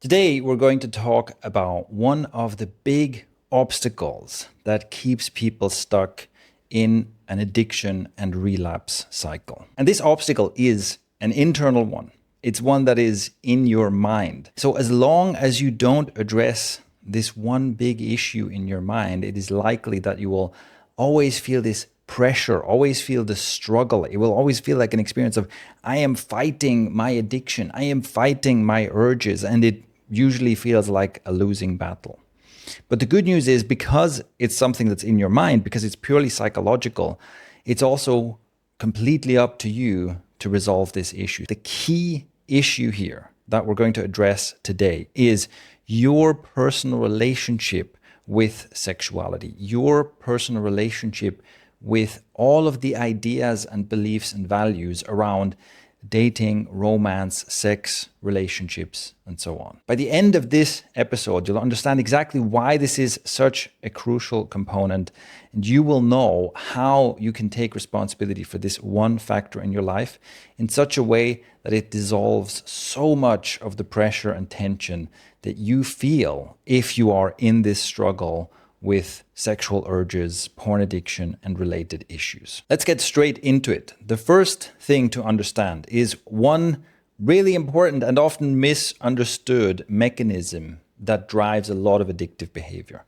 Today, we're going to talk about one of the big obstacles that keeps people stuck in an addiction and relapse cycle. And this obstacle is an internal one. It's one that is in your mind. So as long as you don't address this one big issue in your mind, it is likely that you will always feel this pressure, always feel the struggle. It will always feel like an experience of, I am fighting my addiction, I am fighting my urges, and it usually feels like a losing battle. But the good news is, because it's something that's in your mind, because it's purely psychological, it's also completely up to you to resolve this issue. The key issue here that we're going to address today is your personal relationship with sexuality, your personal relationship with all of the ideas and beliefs and values around dating, romance, sex, relationships, and so on. By the end of this episode, you'll understand exactly why this is such a crucial component, and you will know how you can take responsibility for this one factor in your life in such a way that it dissolves so much of the pressure and tension that you feel if you are in this struggle with sexual urges, porn addiction, and related issues. Let's get straight into it. The first thing to understand is one really important and often misunderstood mechanism that drives a lot of addictive behavior.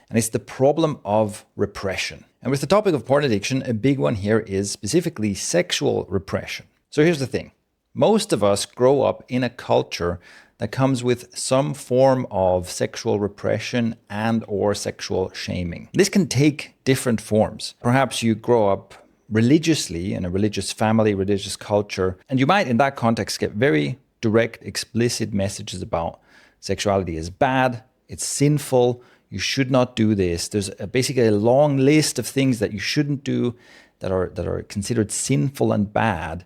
And it's the problem of repression. And with the topic of porn addiction, a big one here is specifically sexual repression. So here's the thing. Most of us grow up in a culture that comes with some form of sexual repression and or sexual shaming. This can take different forms. Perhaps you grow up religiously in a religious family, religious culture, and you might in that context get very direct, explicit messages about sexuality is bad, it's sinful, you should not do this. There's basically a long list of things that you shouldn't do that are considered sinful and bad,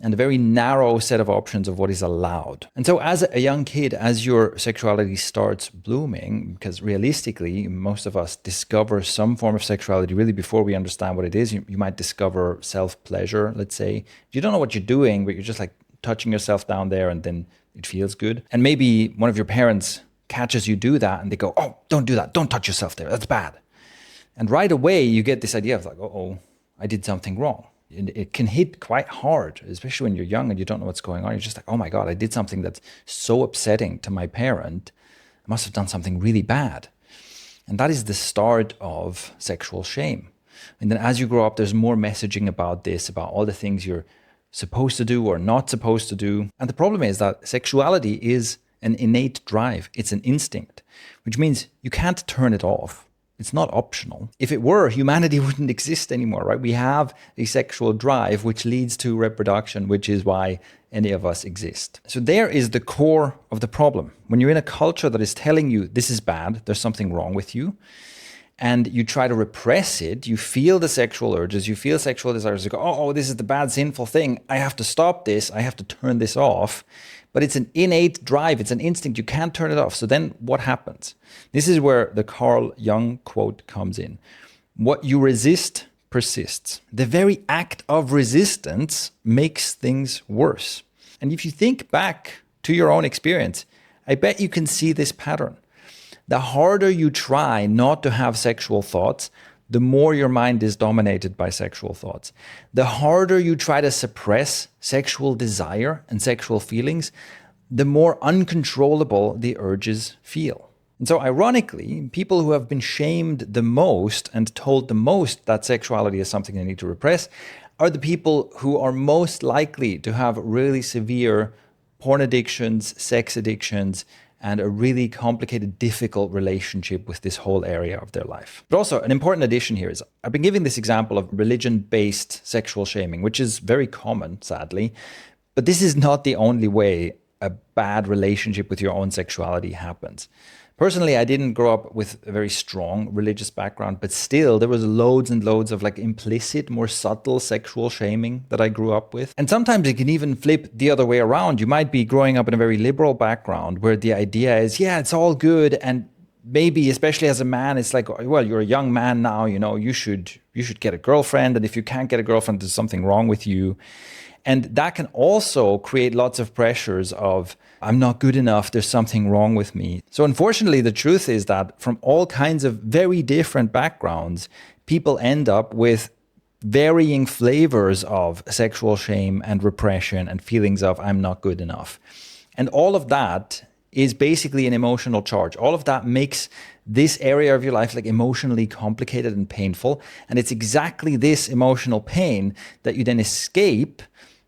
and a very narrow set of options of what is allowed. And so as a young kid, as your sexuality starts blooming, because realistically, most of us discover some form of sexuality really before we understand what it is. You might discover self-pleasure, let's say. You don't know what you're doing, but you're just like touching yourself down there and then it feels good. And maybe one of your parents catches you do that and they go, oh, don't do that. Don't touch yourself there. That's bad. And right away, you get this idea of like, oh, I did something wrong. It can hit quite hard, especially when you're young and you don't know what's going on. You're just like, oh my God, I did something that's so upsetting to my parent. I must have done something really bad. And that is the start of sexual shame. And then as you grow up, there's more messaging about this, about all the things you're supposed to do or not supposed to do. And the problem is that sexuality is an innate drive. It's an instinct, which means you can't turn it off. It's not optional. If it were, humanity wouldn't exist anymore, right? We have a sexual drive which leads to reproduction, which is why any of us exist. So there is the core of the problem. When you're in a culture that is telling you this is bad, there's something wrong with you, and you try to repress it, you feel the sexual urges, you feel sexual desires, you go, oh, this is the bad, sinful thing. I have to stop this. I have to turn this off. But it's an innate drive. It's an instinct. You can't turn it off. So then what happens? This is where the Carl Jung quote comes in. What you resist persists. The very act of resistance makes things worse. And if you think back to your own experience, I bet you can see this pattern. The harder you try not to have sexual thoughts, the more your mind is dominated by sexual thoughts. The harder you try to suppress sexual desire and sexual feelings, the more uncontrollable the urges feel. And so ironically, people who have been shamed the most and told the most that sexuality is something they need to repress are the people who are most likely to have really severe porn addictions, sex addictions, and a really complicated, difficult relationship with this whole area of their life. But also, an important addition here is, I've been giving this example of religion-based sexual shaming, which is very common, sadly, but this is not the only way a bad relationship with your own sexuality happens. Personally, I didn't grow up with a very strong religious background, but still there was loads and loads of like implicit, more subtle sexual shaming that I grew up with. And sometimes it can even flip the other way around. You might be growing up in a very liberal background where the idea is, yeah, it's all good. And maybe, especially as a man, it's like, well, you're a young man now, you should get a girlfriend. And if you can't get a girlfriend, there's something wrong with you. And that can also create lots of pressures of I'm not good enough, there's something wrong with me. So unfortunately, the truth is that from all kinds of very different backgrounds, people end up with varying flavors of sexual shame and repression and feelings of I'm not good enough. And all of that is basically an emotional charge. All of that makes this area of your life like emotionally complicated and painful. And it's exactly this emotional pain that you then escape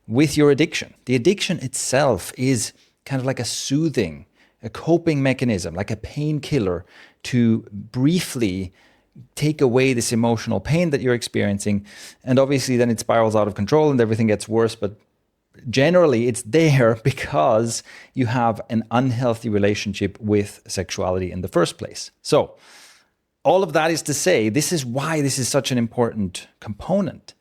with your addiction. The addiction itself is kind of like a soothing, a coping mechanism, like a painkiller to briefly take away this emotional pain that you're experiencing. And obviously then it spirals out of control and everything gets worse. But generally it's there because you have an unhealthy relationship with sexuality in the first place. So all of that is to say, this is why this is such an important component.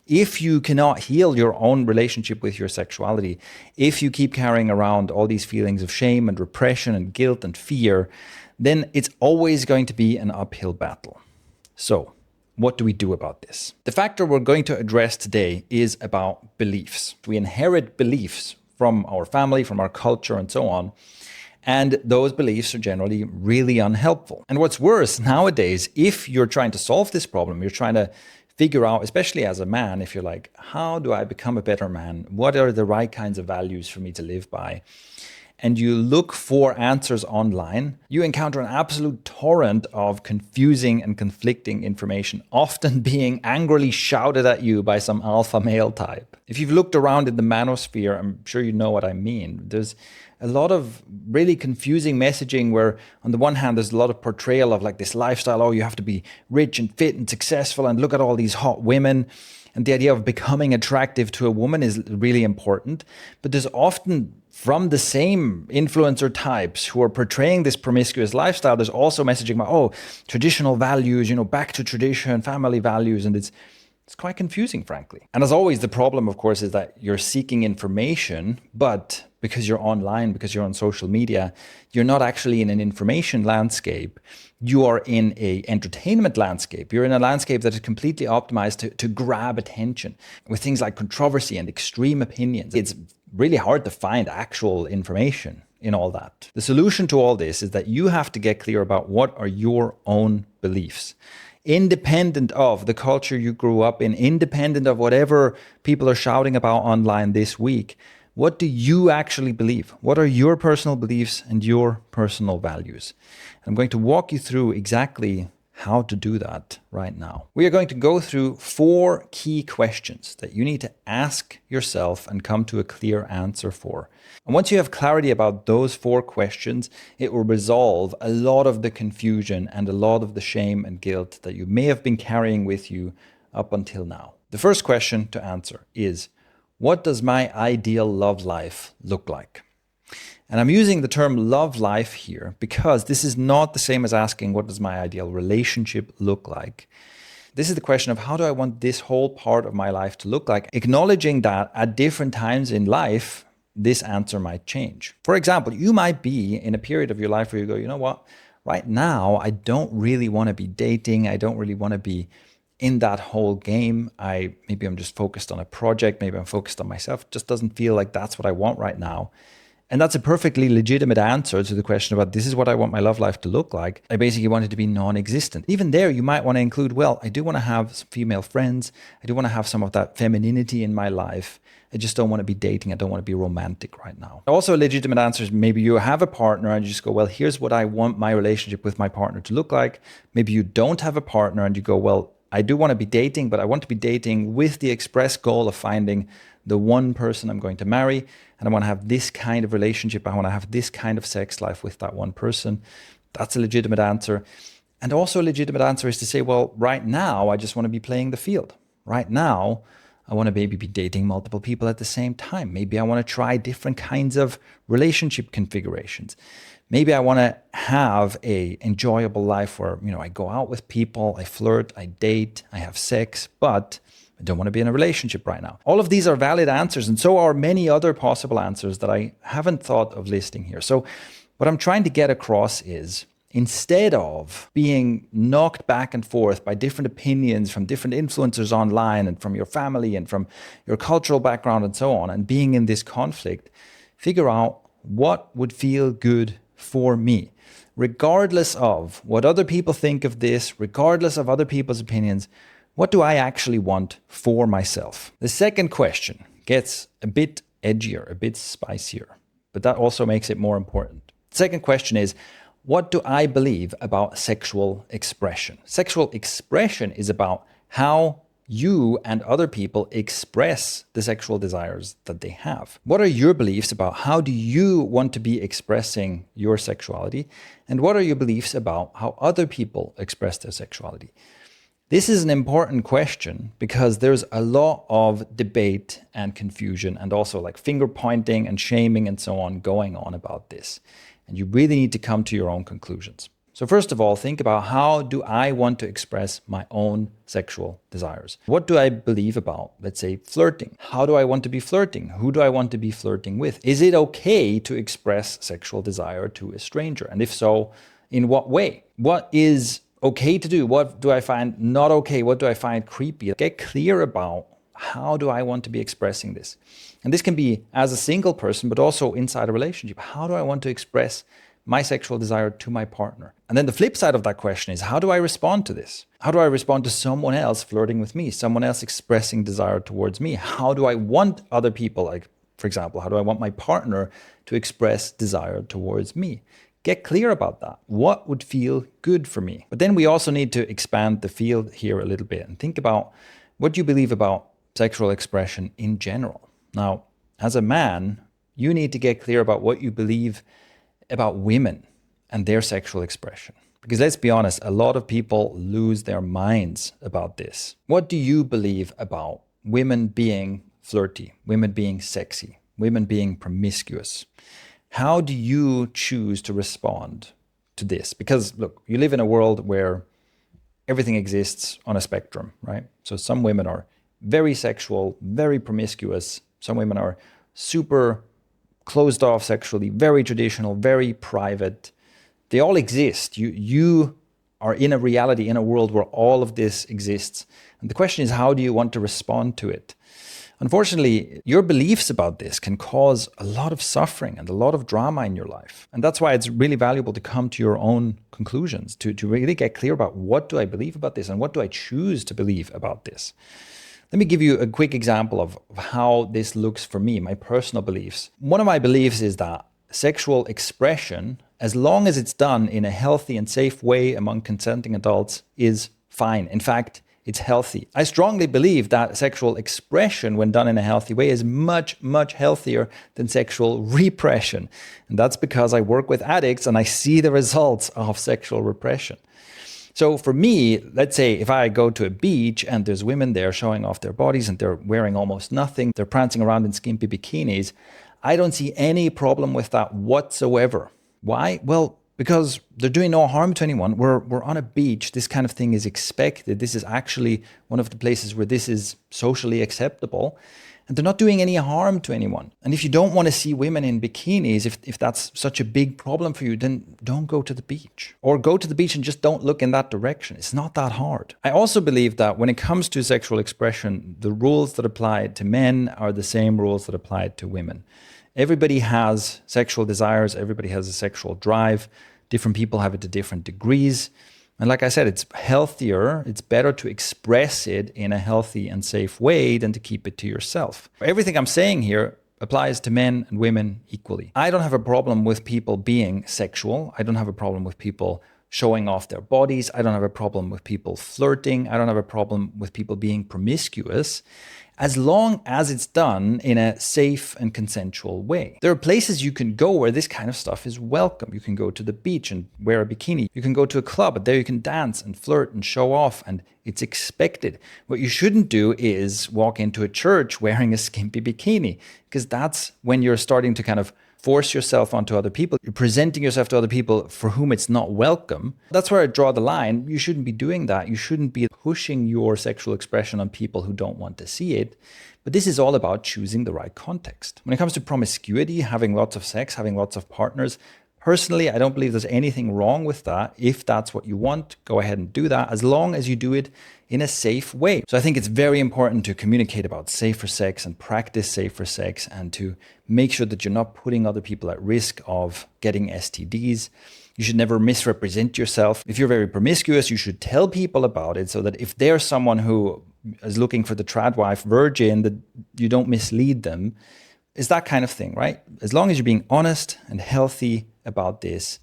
If you cannot heal your own relationship with your sexuality, if you keep carrying around all these feelings of shame and repression and guilt and fear, then it's always going to be an uphill battle. So, what do we do about this? The factor we're going to address today is about beliefs. We inherit beliefs from our family, from our culture, and so on. And those beliefs are generally really unhelpful. And what's worse, nowadays, if you're trying to solve this problem, you're trying to figure out, especially as a man, if you're like, how do I become a better man? What are the right kinds of values for me to live by? And you look for answers online, you encounter an absolute torrent of confusing and conflicting information, often being angrily shouted at you by some alpha male type. If you've looked around in the manosphere, I'm sure you know what I mean. There's a lot of really confusing messaging where on the one hand, there's a lot of portrayal of like this lifestyle, oh, you have to be rich and fit and successful and look at all these hot women. And the idea of becoming attractive to a woman is really important. But there's often from the same influencer types who are portraying this promiscuous lifestyle, there's also messaging about, oh, traditional values, back to tradition, family values. And it's quite confusing, frankly. And as always, the problem, of course, is that you're seeking information, but because you're online, because you're on social media, you're not actually in an information landscape. You are in an entertainment landscape. You're in a landscape that is completely optimized to grab attention with things like controversy and extreme opinions. It's really hard to find actual information in all that. The solution to all this is that you have to get clear about what are your own beliefs. Independent of the culture you grew up in, independent of whatever people are shouting about online this week, what do you actually believe? What are your personal beliefs and your personal values? I'm going to walk you through exactly how to do that right now. We are going to go through 4 key questions that you need to ask yourself and come to a clear answer for. And once you have clarity about those 4 questions, it will resolve a lot of the confusion and a lot of the shame and guilt that you may have been carrying with you up until now. The first question to answer is, what does my ideal love life look like? And I'm using the term love life here because this is not the same as asking, what does my ideal relationship look like? This is the question of how do I want this whole part of my life to look like? Acknowledging that at different times in life, this answer might change. For example, you might be in a period of your life where you go, you know what? Right now, I don't really want to be dating. I don't really want to be in that whole game. Maybe I'm just focused on a project. Maybe I'm focused on myself. It just doesn't feel like that's what I want right now. And that's a perfectly legitimate answer to the question about this is what I want my love life to look like. I basically want it to be non-existent. Even there, you might want to include, well, I do want to have some female friends. I do want to have some of that femininity in my life. I just don't want to be dating. I don't want to be romantic right now. Also, a legitimate answer is maybe you have a partner and you just go, well, here's what I want my relationship with my partner to look like. Maybe you don't have a partner and you go, well, I do want to be dating, but I want to be dating with the express goal of finding the one person I'm going to marry. And I want to have this kind of relationship. I want to have this kind of sex life with that one person. That's a legitimate answer. And also a legitimate answer is to say, well, right now, I just want to be playing the field. Right now, I want to maybe be dating multiple people at the same time. Maybe I want to try different kinds of relationship configurations. Maybe I want to have an enjoyable life where, I go out with people, I flirt, I date, I have sex, but I don't want to be in a relationship right now. All of these are valid answers, and so are many other possible answers that I haven't thought of listing here. So what I'm trying to get across is, instead of being knocked back and forth by different opinions from different influencers online and from your family and from your cultural background and so on, and being in this conflict, figure out what would feel good for me, regardless of what other people think of this, regardless of other people's opinions. What do I actually want for myself? The second question gets a bit edgier, a bit spicier, but that also makes it more important. The second question is, what do I believe about sexual expression? Sexual expression is about how you and other people express the sexual desires that they have. What are your beliefs about how do you want to be expressing your sexuality? And what are your beliefs about how other people express their sexuality? This is an important question because there's a lot of debate and confusion and also like finger pointing and shaming and so on going on about this. And you really need to come to your own conclusions. So first of all, think about how do I want to express my own sexual desires? What do I believe about, let's say, flirting? How do I want to be flirting? Who do I want to be flirting with? Is it okay to express sexual desire to a stranger? And if so, in what way? What is okay to do? What do I find not okay? What do I find creepy? Get clear about how do I want to be expressing this? And this can be as a single person, but also inside a relationship. How do I want to express my sexual desire to my partner? And then the flip side of that question is, how do I respond to this? How do I respond to someone else flirting with me? Someone else expressing desire towards me? How do I want other people, like, for example, how do I want my partner to express desire towards me? Get clear about that. What would feel good for me? But then we also need to expand the field here a little bit and think about what you believe about sexual expression in general. Now, as a man, you need to get clear about what you believe about women and their sexual expression. Because let's be honest, a lot of people lose their minds about this. What do you believe about women being flirty, women being sexy, women being promiscuous? How do you choose to respond to this? Because look, you live in a world where everything exists on a spectrum, right? So some women are very sexual, very promiscuous. Some women are super closed off sexually, very traditional, very private. They all exist. You are in a reality, in a world where all of this exists. And the question is, how do you want to respond to it? Unfortunately, your beliefs about this can cause a lot of suffering and a lot of drama in your life. And that's why it's really valuable to come to your own conclusions, to really get clear about what do I believe about this and what do I choose to believe about this. Let me give you a quick example of how this looks for me, my personal beliefs. One of my beliefs is that sexual expression, as long as it's done in a healthy and safe way among consenting adults, is fine. In fact, it's healthy. I strongly believe that sexual expression, when done in a healthy way, is much, much healthier than sexual repression. And that's because I work with addicts and I see the results of sexual repression. So for me, let's say if I go to a beach and there's women there showing off their bodies and they're wearing almost nothing, they're prancing around in skimpy bikinis, I don't see any problem with that whatsoever. Why? Well, because they're doing no harm to anyone. We're on a beach. This kind of thing is expected. This is actually one of the places where this is socially acceptable. And they're not doing any harm to anyone. And if you don't want to see women in bikinis, if that's such a big problem for you, then don't go to the beach. Or go to the beach and just don't look in that direction. It's not that hard. I also believe that when it comes to sexual expression, the rules that apply to men are the same rules that apply to women. Everybody has sexual desires. Everybody has a sexual drive. Different people have it to different degrees. And like I said, it's healthier, it's better to express it in a healthy and safe way than to keep it to yourself. Everything I'm saying here applies to men and women equally. I don't have a problem with people being sexual. I don't have a problem with people showing off their bodies. I don't have a problem with people flirting. I don't have a problem with people being promiscuous, as long as it's done in a safe and consensual way. There are places you can go where this kind of stuff is welcome. You can go to the beach and wear a bikini. You can go to a club, but there you can dance and flirt and show off, and it's expected. What you shouldn't do is walk into a church wearing a skimpy bikini, because that's when you're starting to kind of force yourself onto other people. You're presenting yourself to other people for whom it's not welcome. That's where I draw the line. You shouldn't be doing that. You shouldn't be pushing your sexual expression on people who don't want to see it. But this is all about choosing the right context. When it comes to promiscuity, having lots of sex, having lots of partners, Personally, I don't believe there's anything wrong with that. If that's what you want, go ahead and do that, as long as you do it in a safe way. So I think it's very important to communicate about safer sex and practice safer sex, and to make sure that you're not putting other people at risk of getting STDs. You should never misrepresent yourself. If you're very promiscuous, you should tell people about it, so that if there's someone who is looking for the trad wife virgin, that you don't mislead them. It's that kind of thing, right? As long as you're being honest and healthy about this,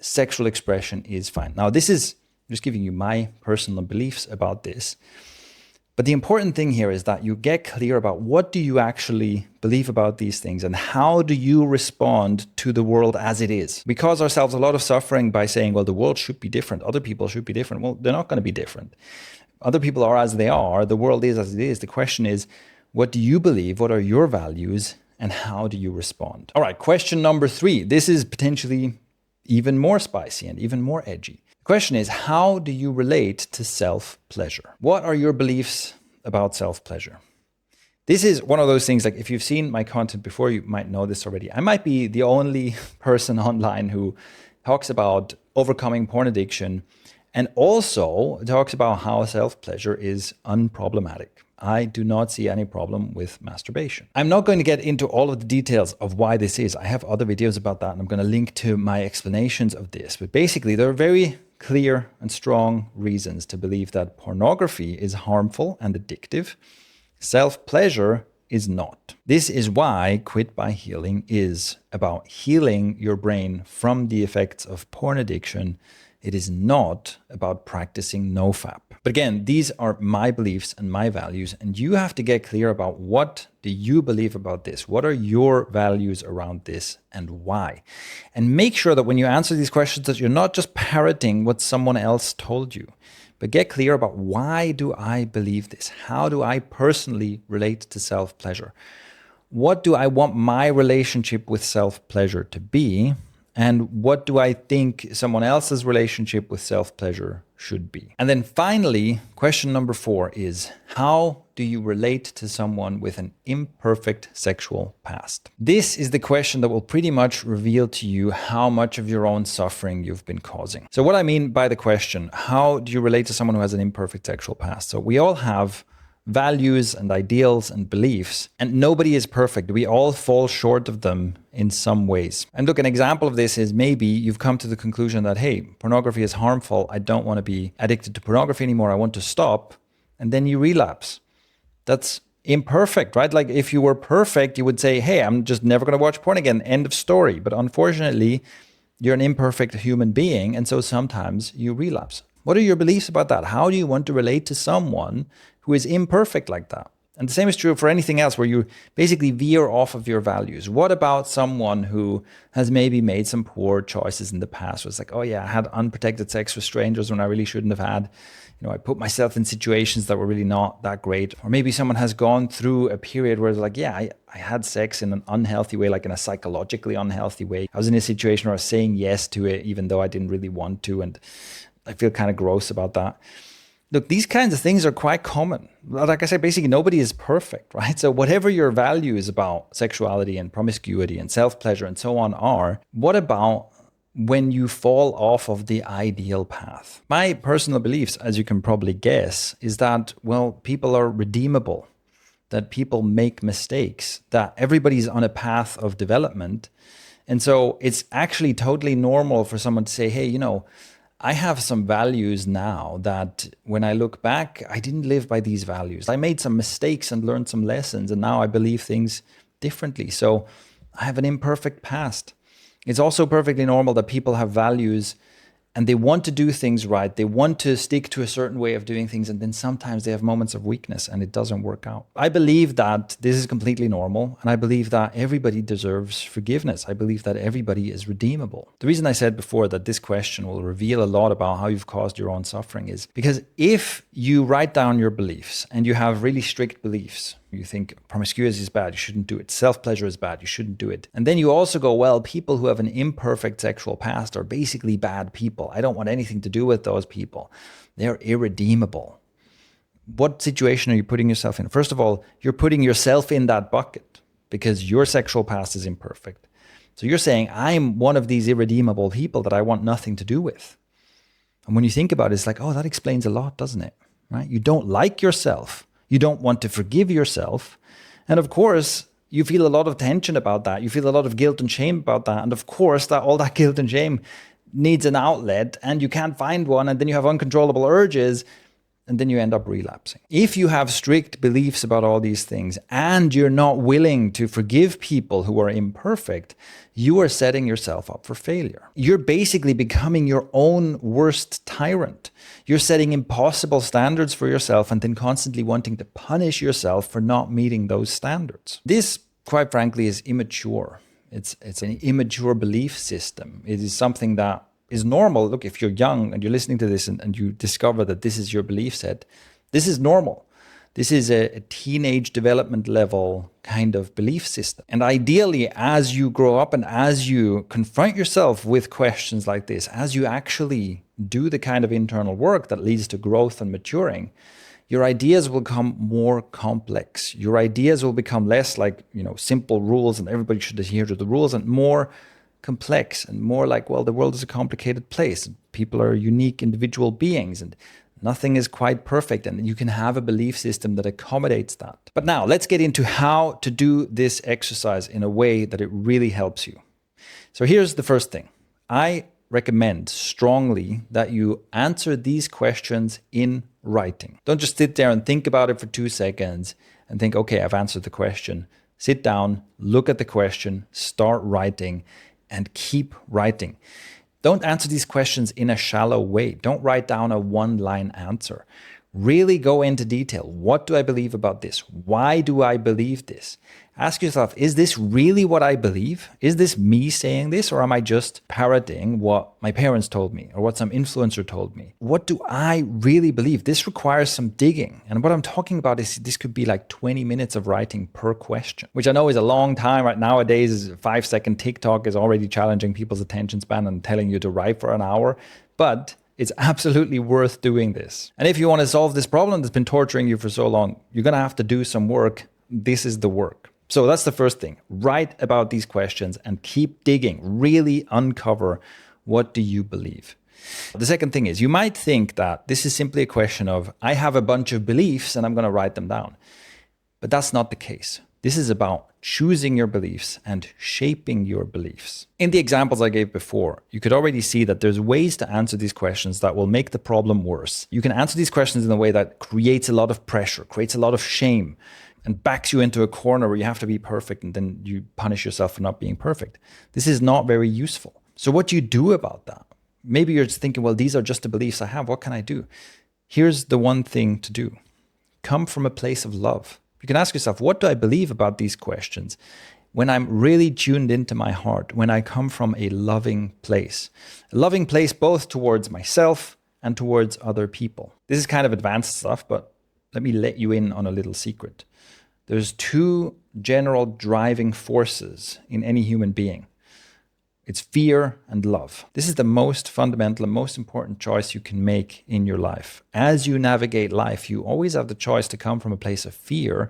sexual expression is fine. Now, this is just giving you my personal beliefs about this. But the important thing here is that you get clear about what do you actually believe about these things, and how do you respond to the world as it is. We cause ourselves a lot of suffering by saying, well, the world should be different. Other people should be different. Well, they're not going to be different. Other people are as they are. The world is as it is. The question is, what do you believe? What are your values? And how do you respond? All right, question number 3. This is potentially even more spicy and even more edgy. The question is, how do you relate to self-pleasure? What are your beliefs about self-pleasure? This is one of those things, like if you've seen my content before, you might know this already. I might be the only person online who talks about overcoming porn addiction, and also talks about how self-pleasure is unproblematic. I do not see any problem with masturbation. I'm not going to get into all of the details of why this is. I have other videos about that, and I'm going to link to my explanations of this. But basically, there are very clear and strong reasons to believe that pornography is harmful and addictive. Self-pleasure is not. This is why Quit by Healing is about healing your brain from the effects of porn addiction. It is not about practicing nofap. But again, these are my beliefs and my values, and you have to get clear about what do you believe about this? What are your values around this, and why? And make sure that when you answer these questions that you're not just parroting what someone else told you, but get clear about, why do I believe this? How do I personally relate to self-pleasure? What do I want my relationship with self-pleasure to be? And what do I think someone else's relationship with self-pleasure should be? And then finally, question number 4 is, how do you relate to someone with an imperfect sexual past? This is the question that will pretty much reveal to you how much of your own suffering you've been causing. So what I mean by the question, how do you relate to someone who has an imperfect sexual past? So we all have values and ideals and beliefs, and nobody is perfect. We all fall short of them in some ways. And look, an example of this is, maybe you've come to the conclusion that, hey, pornography is harmful. I don't want to be addicted to pornography anymore. I want to stop. And then you relapse. That's imperfect, right? Like if you were perfect, you would say, hey, I'm just never going to watch porn again. End of story. But unfortunately, you're an imperfect human being. And so sometimes you relapse. What are your beliefs about that? How do you want to relate to someone who is imperfect like that? And the same is true for anything else where you basically veer off of your values. What about someone who has maybe made some poor choices in the past? Where it's like, oh yeah, I had unprotected sex with strangers when I really shouldn't have had. I put myself in situations that were really not that great. Or maybe someone has gone through a period where it's like, yeah, I had sex in an unhealthy way, like in a psychologically unhealthy way. I was in a situation where I was saying yes to it, even though I didn't really want to. And I feel kind of gross about that. Look, these kinds of things are quite common. Like I said, basically nobody is perfect, right? So whatever your values about sexuality and promiscuity and self-pleasure and so on are, what about when you fall off of the ideal path? My personal beliefs, as you can probably guess, is that, well, people are redeemable, that people make mistakes, that everybody's on a path of development. And so it's actually totally normal for someone to say, hey, I have some values now that when I look back, I didn't live by these values. I made some mistakes and learned some lessons, and now I believe things differently. So I have an imperfect past. It's also perfectly normal that people have values and they want to do things right. They want to stick to a certain way of doing things. And then sometimes they have moments of weakness and it doesn't work out. I believe that this is completely normal. And I believe that everybody deserves forgiveness. I believe that everybody is redeemable. The reason I said before that this question will reveal a lot about how you've caused your own suffering is because if you write down your beliefs and you have really strict beliefs, you think promiscuity is bad, you shouldn't do it. Self-pleasure is bad, you shouldn't do it. And then you also go, well, people who have an imperfect sexual past are basically bad people. I don't want anything to do with those people. They're irredeemable. What situation are you putting yourself in? First of all, you're putting yourself in that bucket because your sexual past is imperfect. So you're saying, I'm one of these irredeemable people that I want nothing to do with. And when you think about it, it's like, oh, that explains a lot, doesn't it? Right? You don't like yourself. You don't want to forgive yourself. And of course, you feel a lot of tension about that. You feel a lot of guilt and shame about that. And of course, that all that guilt and shame needs an outlet, and you can't find one. And then you have uncontrollable urges, and then you end up relapsing. If you have strict beliefs about all these things and you're not willing to forgive people who are imperfect, you are setting yourself up for failure. You're basically becoming your own worst tyrant. You're setting impossible standards for yourself and then constantly wanting to punish yourself for not meeting those standards. This, quite frankly, is immature. It's an immature belief system. It is something that is normal. Look, if you're young and you're listening to this and you discover that this is your belief set, this is normal. This is a teenage development level kind of belief system. And ideally, as you grow up and as you confront yourself with questions like this, as you actually do the kind of internal work that leads to growth and maturing, your ideas will become more complex. Your ideas will become less like, simple rules and everybody should adhere to the rules, and more complex and more like, well, the world is a complicated place. People are unique individual beings and nothing is quite perfect. And you can have a belief system that accommodates that. But now let's get into how to do this exercise in a way that it really helps you. So here's the first thing. I recommend strongly that you answer these questions in writing. Don't just sit there and think about it for 2 seconds and think, okay, I've answered the question. Sit down, look at the question, start writing, and keep writing. Don't answer these questions in a shallow way. Don't write down a one-line answer. Really go into detail. What do I believe about this? Why do I believe this? Ask yourself, is this really what I believe? Is this me saying this, or am I just parroting what my parents told me or what some influencer told me? What do I really believe? This requires some digging. And what I'm talking about is this could be like 20 minutes of writing per question, which I know is a long time. Right nowadays, 5-second TikTok is already challenging people's attention span and telling you to write for an hour. But it's absolutely worth doing this. And if you want to solve this problem that's been torturing you for so long, you're going to have to do some work. This is the work. So that's the first thing. Write about these questions and keep digging. Really uncover, what do you believe? The second thing is, you might think that this is simply a question of, I have a bunch of beliefs and I'm going to write them down. But that's not the case. This is about choosing your beliefs and shaping your beliefs. In the examples I gave before, you could already see that there's ways to answer these questions that will make the problem worse. You can answer these questions in a way that creates a lot of pressure, creates a lot of shame, and backs you into a corner where you have to be perfect, and then you punish yourself for not being perfect. This is not very useful. So what do you do about that? Maybe you're just thinking, well, these are just the beliefs I have. What can I do? Here's the one thing to do. Come from a place of love. You can ask yourself, what do I believe about these questions when I'm really tuned into my heart, when I come from a loving place? A loving place both towards myself and towards other people. This is kind of advanced stuff, but let me let you in on a little secret. There's 2 general driving forces in any human being. It's fear and love. This is the most fundamental and most important choice you can make in your life. As you navigate life, you always have the choice to come from a place of fear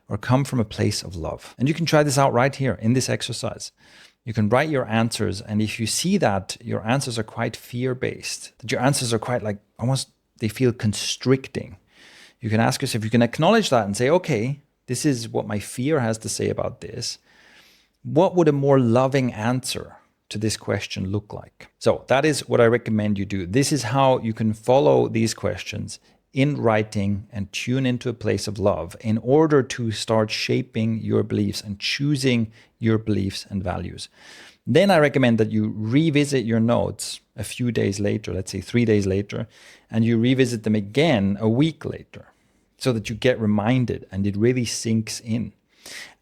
or come from a place of love. And you can try this out right here in this exercise. You can write your answers, and if you see that your answers are quite fear-based, that your answers are quite like almost, they feel constricting, you can ask yourself, you can acknowledge that and say, okay, this is what my fear has to say about this. What would a more loving answer to this question look like? So that is what I recommend you do. This is how you can follow these questions in writing and tune into a place of love in order to start shaping your beliefs and choosing your beliefs and values. Then I recommend that you revisit your notes a few days later, let's say 3 days later, and you revisit them again a week later, so that you get reminded and it really sinks in.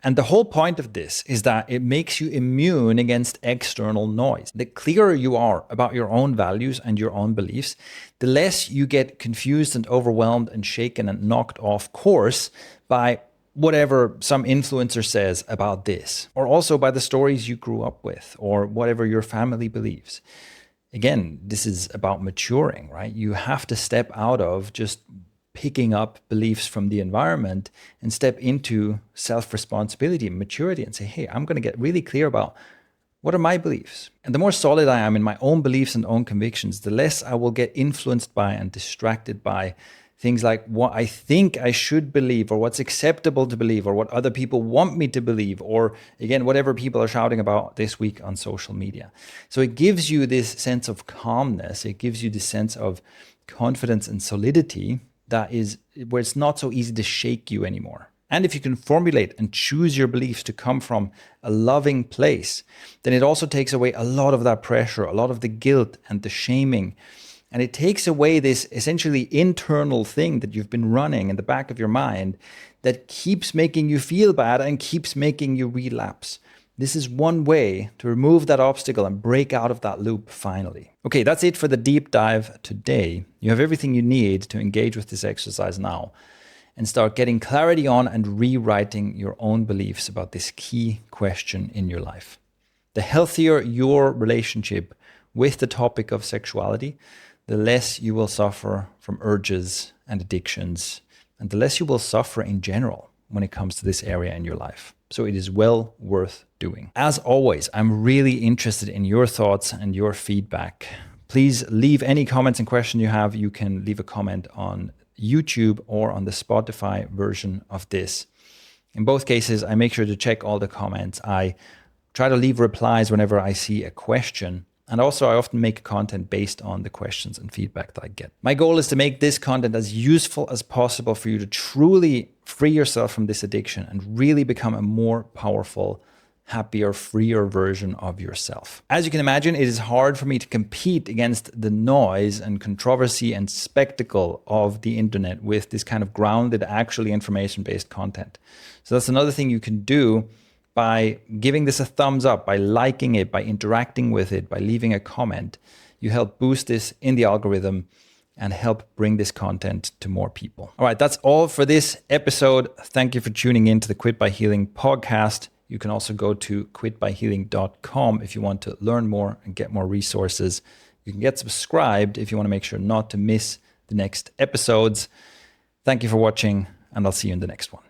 And the whole point of this is that it makes you immune against external noise. The clearer you are about your own values and your own beliefs, the less you get confused and overwhelmed and shaken and knocked off course by whatever some influencer says about this, or also by the stories you grew up with, or whatever your family believes. Again, this is about maturing, right? You have to step out of just picking up beliefs from the environment and step into self-responsibility and maturity and say, hey, I'm going to get really clear about What are my beliefs? And the more solid I am in my own beliefs and own convictions, the less I will get influenced by and distracted by things like what I think I should believe, or what's acceptable to believe, or what other people want me to believe, or again, whatever people are shouting about this week on social media. So it gives you this sense of calmness. It gives you this sense of confidence and solidity that is where it's not so easy to shake you anymore. And if you can formulate and choose your beliefs to come from a loving place, then it also takes away a lot of that pressure, a lot of the guilt and the shaming. And it takes away this essentially internal thing that you've been running in the back of your mind that keeps making you feel bad and keeps making you relapse. This is one way to remove that obstacle and break out of that loop finally. Okay, that's it for the deep dive today. You have everything you need to engage with this exercise now and start getting clarity on and rewriting your own beliefs about this key question in your life. The healthier your relationship with the topic of sexuality, the less you will suffer from urges and addictions, and the less you will suffer in general when it comes to this area in your life. So it is well worth doing. As always, I'm really interested in your thoughts and your feedback. Please leave any comments and questions you have. You can leave a comment on YouTube or on the Spotify version of this. In both cases, I make sure to check all the comments. I try to leave replies whenever I see a question. And also, I often make content based on the questions and feedback that I get. My goal is to make this content as useful as possible for you to truly free yourself from this addiction and really become a more powerful, happier, freer version of yourself. As you can imagine, it is hard for me to compete against the noise and controversy and spectacle of the internet with this kind of grounded, actually information-based content. So that's another thing you can do by giving this a thumbs up, by liking it, by interacting with it, by leaving a comment. You help boost this in the algorithm and help bring this content to more people. All right, that's all for this episode. Thank you for tuning in to the Quit by Healing podcast. You can also go to quitbyhealing.com if you want to learn more and get more resources. You can get subscribed if you want to make sure not to miss the next episodes. Thank you for watching, and I'll see you in the next one.